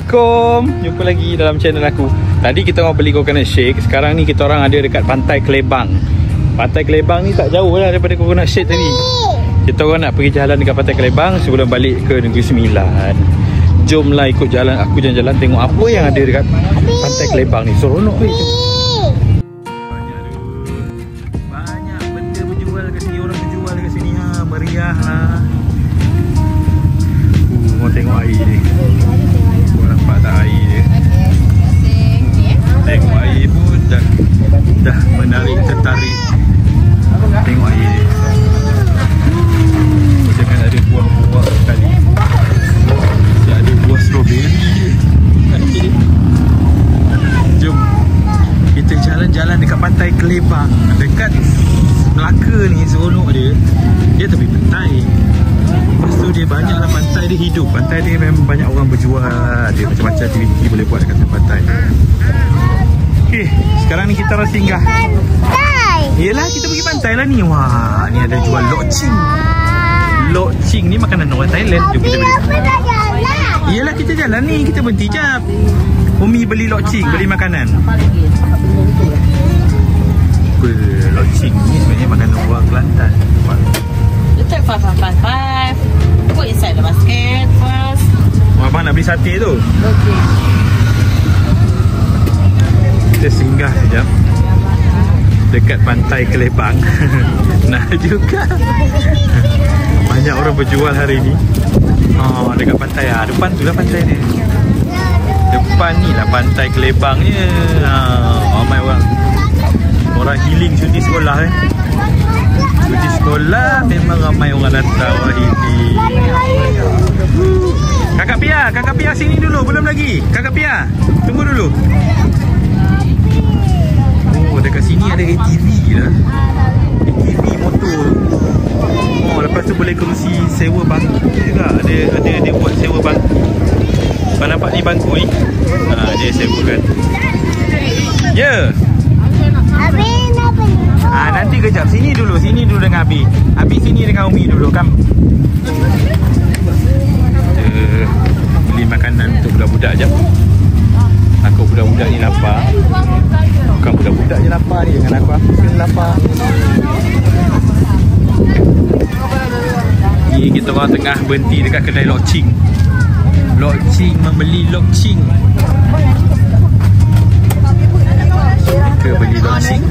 Assalamualaikum. Jumpa lagi dalam channel aku. Tadi kita orang beli coconut shake. Sekarang ni kita orang ada dekat Pantai Kelebang. Pantai Kelebang ni tak jauh lah daripada coconut shake tadi. Kita orang nak pergi jalan dekat Pantai Kelebang sebelum balik ke Negeri Sembilan. Jomlah ikut jalan aku jalan-jalan tengok apa yang ada dekat Pantai Kelebang ni. Seronok weh. Banyak benda berjual kat sini, orang berjual kat sini ha, meriah lah. Mau tengok air ni. Kau nampak tak air dia? Tengok air pun dah menarik, tertarik. Tengok air dia. Jangan ada buah-buah sekali. Dia ada buah strawberry dia. Jom kita jalan-jalan dekat Pantai Kelebang. Dekat Melaka ni seronok dia. Dia tepi pantai. Lepas tu dia banyaklah pantai dia hidup. Pantai dia memang banyak orang berjual. Dia macam-macam aktiviti boleh buat dekat pantai. Okey, sekarang ni kita orang singgah pantai. Yelah, kita pergi pantai lah ni. Wah, ni ada jual lokcing. Lokcing ni makanan orang Thailand. Jom kita beli. Yelah, kita jalan ni. Kita berhenti jap. Umi beli lokcing, beli makanan. Lokcing ni sebenarnya makanan orang Kelantan. Take 5. Put inside the basket first. Abang nak beli sate tu. Okay. Kita singgah sekejap dekat Pantai Kelebang. Nah juga banyak orang berjual hari ni. Oh, dekat pantai ah. Depan tu lah pantai ni. Depan ni lah Pantai Kelebang ni. Ramai orang. Orang healing cuti sekolah eh. Cuti sekolah memang ramai orang datang, orang healing. Kakak Pia sini dulu, belum lagi. Kakak Pia, tunggu dulu. Oh, dekat sini ada ATV lah. ATV motor. Oh, lepas tu boleh kongsi sewa bangku juga. Dia buat sewa bangku. Kau nampak ni bangku ni? Dia sewakan. Ya. Nanti kejap. Sini dulu dengan Abi. Abi sini dengan Umi dulu, kam. Beli makanan untuk budak-budak je. Aku budak-budak ni lapar. Bukan budak-budak je lapar ni. Dengan aku pun lapar. Ni kita orang tengah berhenti dekat kedai lokcing. Lokcing, membeli lokcing. Kita beli lokcing.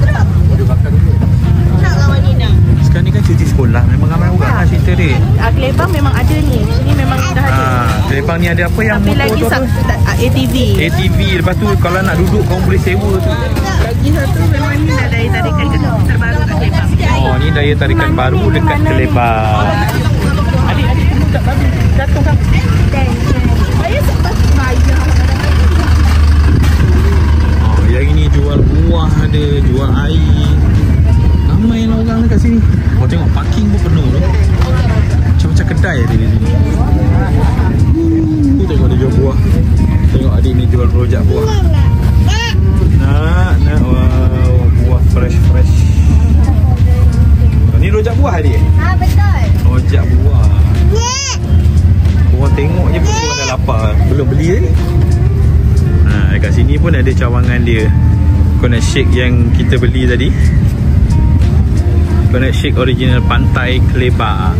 Sekarang ni kan cuti sekolah. Memang ramai orang lah cerita dia. Kelebang memang ada ni. Sini memang dah ada. Kelebang ni ada apa yang tapi motor lagi tu? ATV. ATV. Lepas tu kalau nak duduk kau boleh sewa tu. Lagi satu memang ni dah daya tarikan terbaru kat Kelebang. Oh, ni daya tarikan baru dekat Kelebang. Adik-adik tunggu kat babi. Jatuh kan? Saya sempat bayar. Oh, yang ini jual buah ada, jual air. Ramai lah orang dekat sini. Kau tengok parking pun penuh tu. Macam-macam kedai ada di sini. Tengok dia jual buah. Tengok adik ni jual rojak buah. Nak. Wow, buah fresh. Ni rojak buah adik? Betul. Rojak buah. Orang tengok je pun orang dah lapar. Belum beli lagi. Dekat sini pun ada cawangan dia. Coconut shake yang kita beli tadi. Coconut shake original Pantai Kelebang.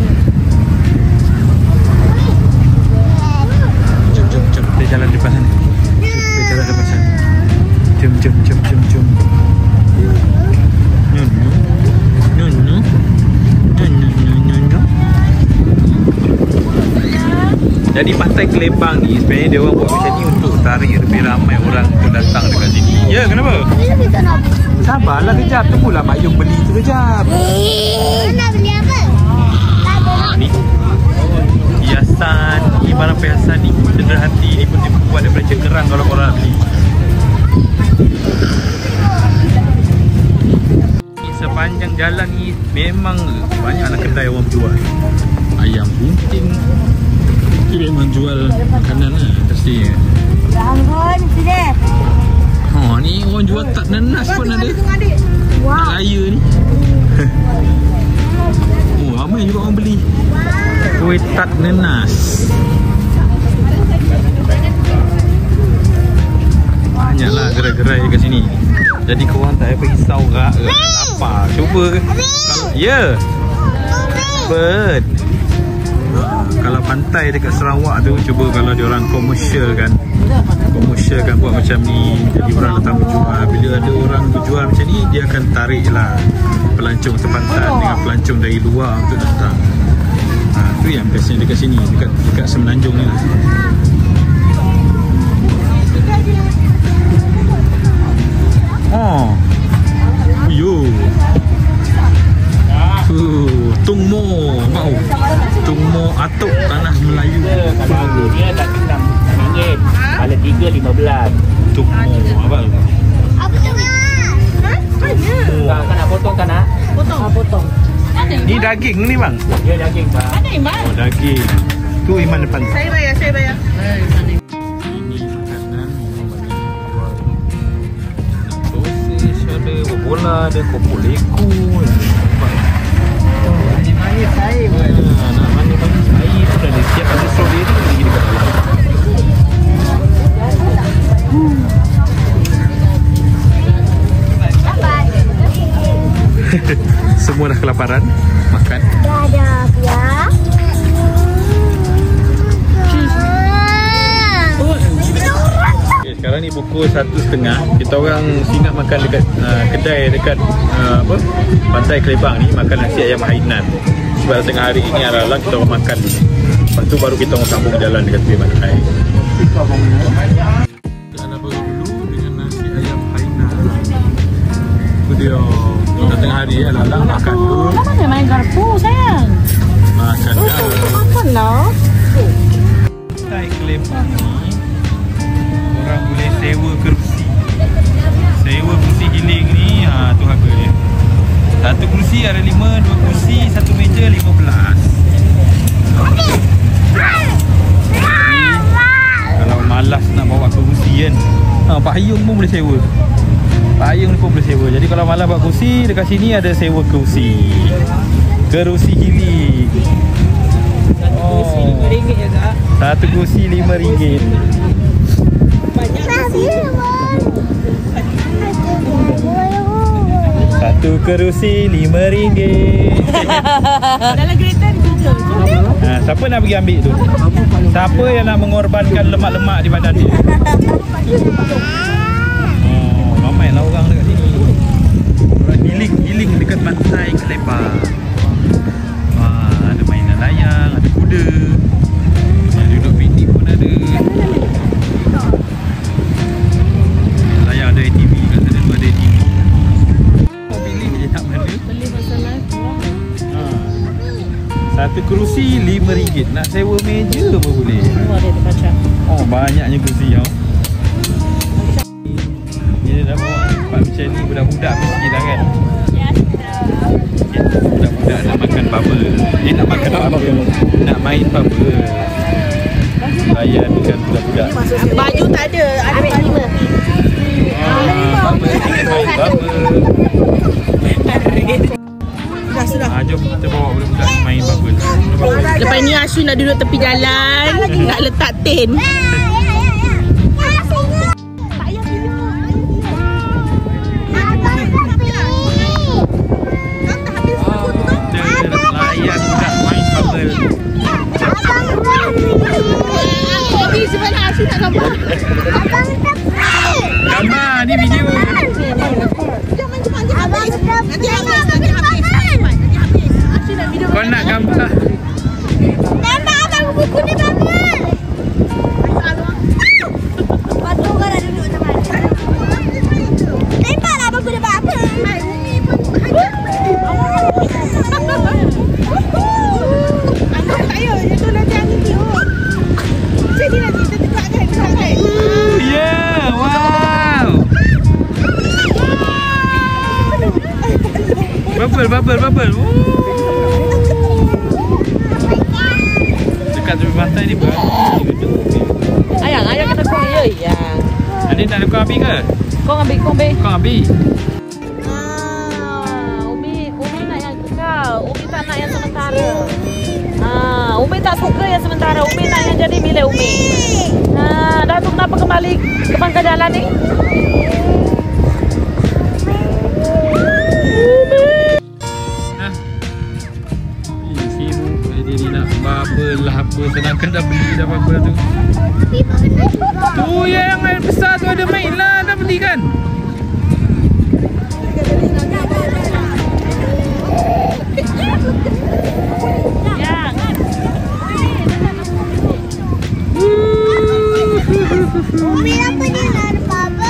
Jom kita jalan depan sana. Kita jalan depan sana. Jom. Jadi Pantai Kelebang ni sebenarnya dia orang buat macam ni untuk tarik lebih ramai orang untuk datang dekat sini. Ya, kenapa? Sabarlah kejap, tunggulah Mak Yung beli tu kejap. Nak beli apa? Ni hiasan, ni barang perhiasan ni sederhana ni pun dibuat daripada cekerang kalau korang nak beli. Ni sepanjang jalan ni memang banyaklah kedai orang jual ayam bunting. Dia memang jual makanan lah pastinya. Bangun sini. Ni orang jual tak nanas pun ada. Wow. Raya ni. Ramai juga orang beli. Kuih tart nanas. gerai kat sini. Jadi korang tak payah risau apa. Cuba ya. Bird. Kalau pantai dekat Sarawak tu, cuba kalau diorang komersialkan buat macam ni, jadi orang datang berjual. Bila ada orang berjual macam ni, dia akan tariklah pelancong tempatan dengan pelancong dari luar untuk datang. Tu yang bestnya dekat sini, dekat Semenanjung ni lah. Tungmo mau. Tungmo atuk tanah Melayu. Kalau dia tak RM6. Kalau 3 RM15. Tungmo apa tu? Apa tu? Kak nak potong kan nak? Potong. Ni daging ni bang? Dia daging Pak. Mana Iman? Oh daging. Tu Iman depan. Saya bayar. Ini makanan sosis, ada bola, ada kopok leko. Manis air pun. Nak manis air tu dah siap, ada strawberry lagi dekat dalam. Semua dah kelaparan, makan. Dah ya. Okay, sekarang ni pukul 1:30. Kita orang singgah makan dekat kedai dekat Pantai Kelebang ni, makan nasi ayam hainan. Sebab tengah hari ini adalah kita orang makan dulu. Lepas tu baru kita orang sambung jalan dekat tepi pantai. Kita nak pergi dulu dengan nasi ayam hainan. Itu dia. Dah tengah hari adalah makan dulu. Mana main garpu sayang? Makan dah. Makan lah. Pantai Kelebang ni orang boleh sewa kerusi. Sewa kerusi giling ni, tu harga dia. Satu kerusi ada 5, 2 kerusi, satu meja 15. Kalau malas nak bawa kerusi kan, payung pun boleh sewa. Payung pun boleh sewa. Jadi kalau malas bawa kerusi, dekat sini ada sewa kerusi. Kerusi giling. Kerusi RM5 je Kak. Satu kerusi RM5. Satu kerusi RM5. Dalam kereta ada Siapa nak pergi ambil tu? Siapa yang nak mengorbankan lemak-lemak di badan dia? Ramai lah orang dekat sini. Orang giling dekat Pantai Kelebang. Ada mainan layang, ada kuda, yang duduk piknik pun ada. Layang ada ATV, kat sana tu ada ATV. Mau pilih je tak mana? Beli masalah Satu kerusi RM5. Nak sewa meja pun boleh. dia terpacah. Banyaknya kerusi tau. Dia dah bawa tempat macam ni, budak-budak mesti dah kan. Budak-budak nak makan bubble. Nak makan bubble, nak main bubble. Layan dengan budak-budak. Baju tak ada, ada RM5. Bubble, ingin main bubble. Sudah. Jom kita bawa budak-budak main bubble. Lepas ni Ashu nak duduk tepi jalan, nak letak tin. Layan budak main bubble. Ini sebenarnya Ashu nak gambar. Gambar ni video. Kau nak gambar? Gambar abang buku ni bangun. Patut kau nak duduk macam mana? Tembaklah abang guna apa? Abang tak payah, dia tu nanti angin tiup. Sini nanti kita tegakkan. Yeah, wow. Bubble. Dekat tepi pantai ni ber. Ayang kata kau ya. Adik nak kau ambil ke? Kau ambil. Kau ambil. Umi nak yang kekal. Umi tak nak yang sementara. Umi tak suka yang sementara. Umi nak yang jadi milik Umi. Dah tu kenapa kembali ke pangkal jalan ni? ada apa-apa tu. Tu yang air besar tu ada main lah. Dah beli kan? Umi apa dia nak ada bubble?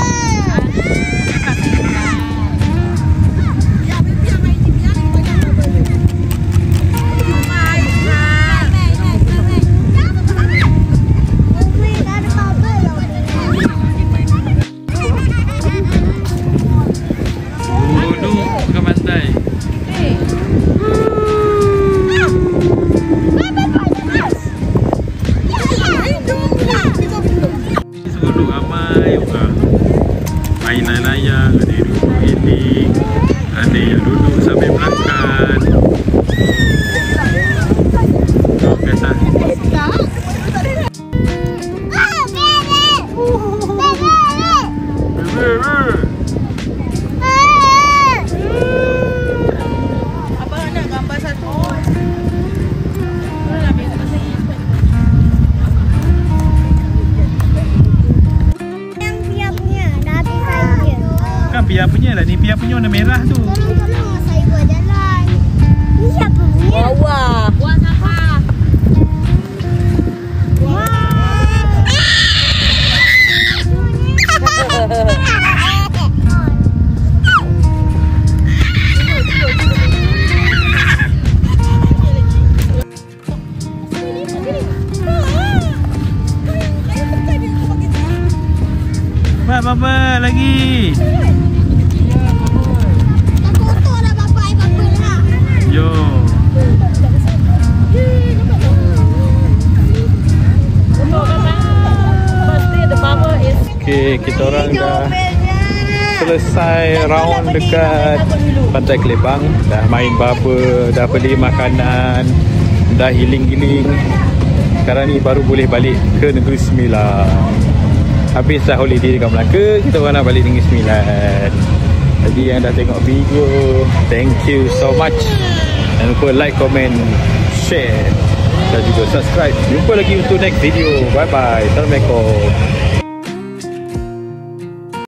Pia punya lah ni, Pia punya warna merah tu. Tolong saya buat jalan. Ni siapa punya? Wah, buang sampah. Apa lagi? Yo. Okay, kita orang dah selesai round dekat Pantai Kelebang. Dah main bubble, dah beli makanan, dah healing-healing. Sekarang ni baru boleh balik ke Negeri Sembilan. Habis dah holiday dekat Melaka, kita orang nak balik Negeri Sembilan. Jadi yang dah tengok video, thank you so much. Jangan lupa like, comment, share dan juga subscribe. Jumpa lagi untuk next video. Bye bye. Assalamualaikum.